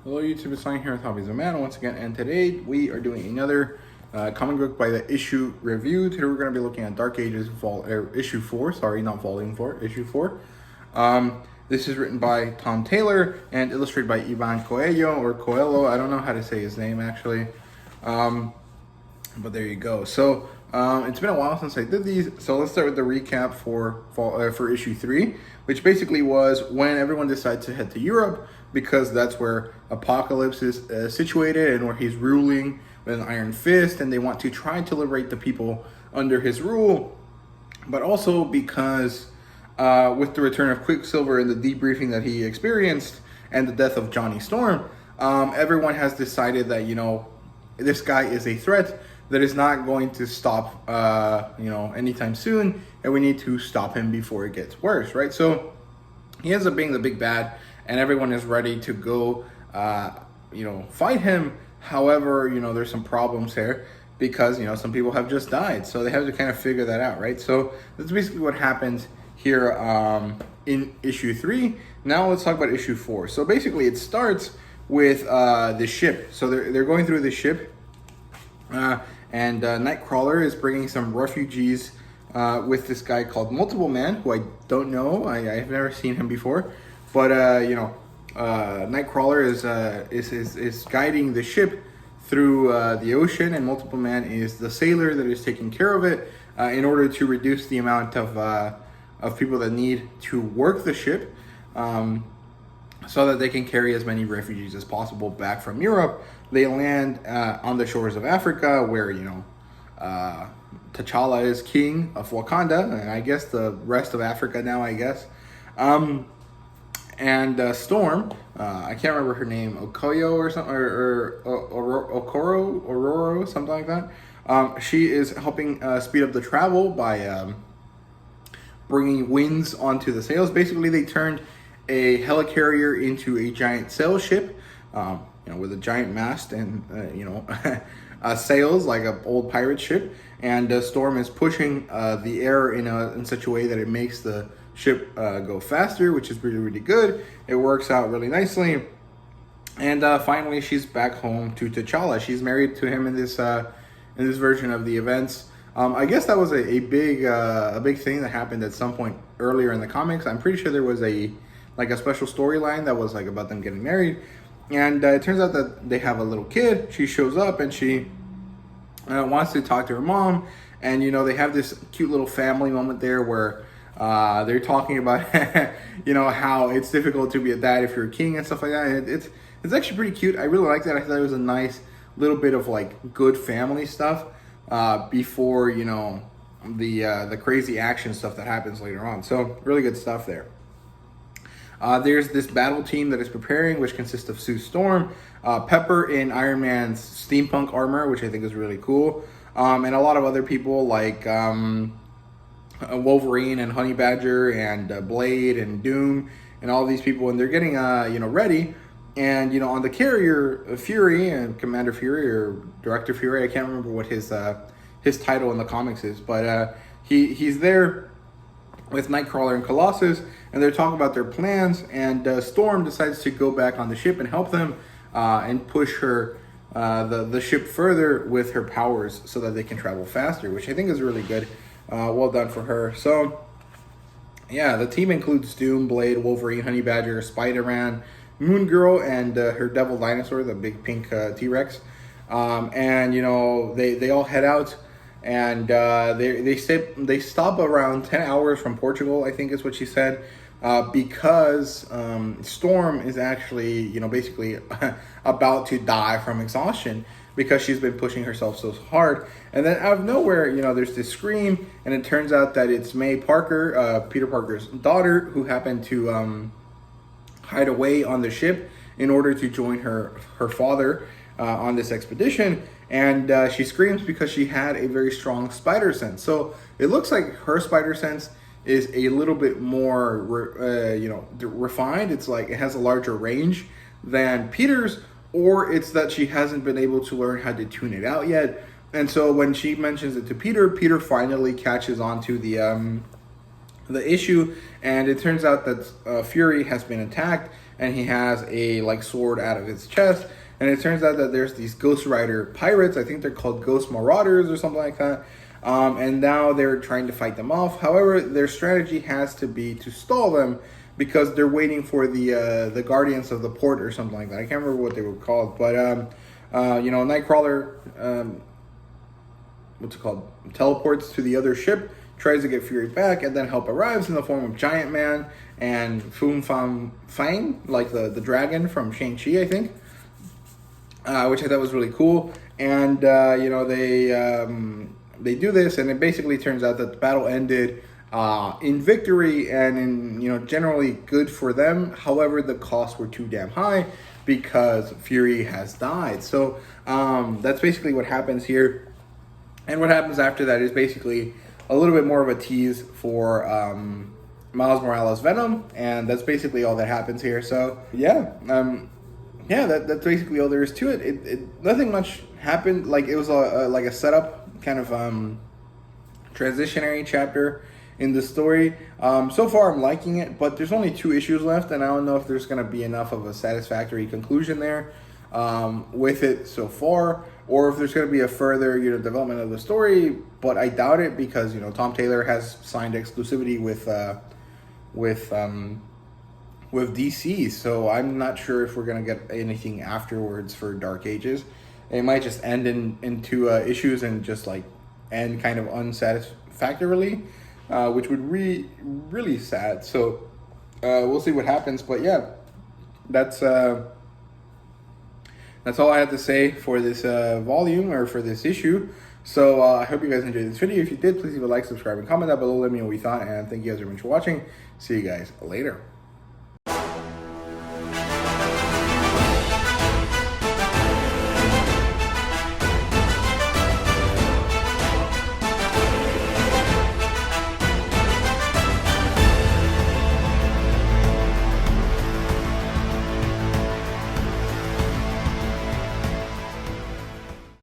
Hello YouTube, it's Ryan here with Hobbies of Man once again, and today we are doing another comic book by the issue review. Today we're going to be looking at Dark Ages issue 4, sorry, not volume 4, issue 4. This is written by Tom Taylor and illustrated by Ivan Coelho, I don't know how to say his name actually, but there you go. So it's been a while since I did these, so let's start with the recap for issue 3, which basically was when everyone decided to head to Europe, because that's where Apocalypse is situated and where he's ruling with an iron fist, and they want to try to liberate the people under his rule. But also because with the return of Quicksilver and the debriefing that he experienced and the death of Johnny Storm, everyone has decided that, you know, this guy is a threat that is not going to stop, anytime soon, and we need to stop him before it gets worse, right? So he ends up being the big bad, and everyone is ready to go, fight him. However, there's some problems here because, some people have just died. So they have to kind of figure that out, right? So that's basically what happens here in issue 3. Now let's talk about issue 4. So basically it starts with the ship. So they're going through the ship, and Nightcrawler is bringing some refugees with this guy called Multiple Man, who I don't know. I've never seen him before. But Nightcrawler is guiding the ship through the ocean, and Multiple Man is the sailor that is taking care of it in order to reduce the amount of people that need to work the ship, so that they can carry as many refugees as possible back from Europe. They land on the shores of Africa, where T'Challa is king of Wakanda, and I guess the rest of Africa now, I guess. And Storm, I can't remember her name, Okoyo or something, or Aurora, something like that. She is helping speed up the travel by bringing winds onto the sails. Basically, they turned a helicarrier into a giant sail ship, with a giant mast and sails like an old pirate ship. And Storm is pushing the air in such a way that it makes the ship go faster, which is really, really good. It works out really nicely. And finally, she's back home to T'Challa. She's married to him in this version of the events. I guess that was a big thing that happened at some point earlier in the comics. I'm pretty sure there was a special storyline that was about them getting married. And it turns out that they have a little kid. She shows up and she wants to talk to her mom. And, they have this cute little family moment there where they're talking about, how it's difficult to be a dad if you're a king and stuff like that. It's actually pretty cute. I really like that. I thought it was a nice little bit of good family stuff before the crazy action stuff that happens later on. So really good stuff there. There's this battle team that is preparing, which consists of Sue Storm, Pepper in Iron Man's steampunk armor, which I think is really cool, and a lot of other people like Wolverine and Honey Badger and Blade and Doom and all these people, and they're getting ready. And on the carrier, Fury and Commander Fury or Director Fury, I can't remember what his title in the comics is, but he's there with Nightcrawler and Colossus, and they're talking about their plans. And Storm decides to go back on the ship and help them and push her the ship further with her powers so that they can travel faster, which I think is really good. Well done for her. So, yeah, the team includes Doom, Blade, Wolverine, Honey Badger, Spider-Man, Moon Girl, and her devil dinosaur, the big pink T-Rex. And, they all head out, and they stop around 10 hours from Portugal, I think is what she said, because Storm is actually, basically about to die from exhaustion, because she's been pushing herself so hard. And then out of nowhere, there's this scream, and it turns out that it's May Parker, Peter Parker's daughter, who happened to hide away on the ship in order to join her father on this expedition. And she screams because she had a very strong spider sense. So it looks like her spider sense is a little bit more, refined. It's like it has a larger range than Peter's, or it's that she hasn't been able to learn how to tune it out yet. And so when she mentions it to Peter, Peter finally catches on to the issue, and it turns out that Fury has been attacked, and he has a like sword out of his chest. And it turns out that there's these Ghost Rider pirates. I think they're called Ghost Marauders or something like that. And now they're trying to fight them off. However, their strategy has to be to stall them because they're waiting for the Guardians of the Port or something like that. I can't remember what they were called, but you know, Nightcrawler, what's it called? Teleports to the other ship, tries to get Fury back, and then help arrives in the form of Giant Man and Foom Fam Fang, like the dragon from Shang-Chi, I think. Which I thought was really cool. And you know, they do this, and it basically turns out that the battle ended in victory and in, you know, generally good for them. However, the costs were too damn high because Fury has died. So that's basically what happens here. And what happens after that is basically a little bit more of a tease for Miles Morales' Venom, and that's basically all that happens here. So yeah, that's basically all there is to it. It nothing much happened. Like, it was like a setup kind of transitionary chapter in the story. So far I'm liking it, but there's only 2 issues left, and I don't know if there's going to be enough of a satisfactory conclusion there with it so far, or if there's going to be a further, you know, development of the story. But I doubt it, because, you know, Tom Taylor has signed exclusivity with DC, so I'm not sure if we're gonna get anything afterwards for Dark Ages. It might just end in 2 issues and just like end kind of unsatisfactorily, which would be really sad. So we'll see what happens. But yeah, that's all I have to say for this volume, or for this issue. So I hope you guys enjoyed this video. If you did, please leave a like, subscribe, and comment down below. Let me know what you thought, and thank you guys very much for watching. See you guys later.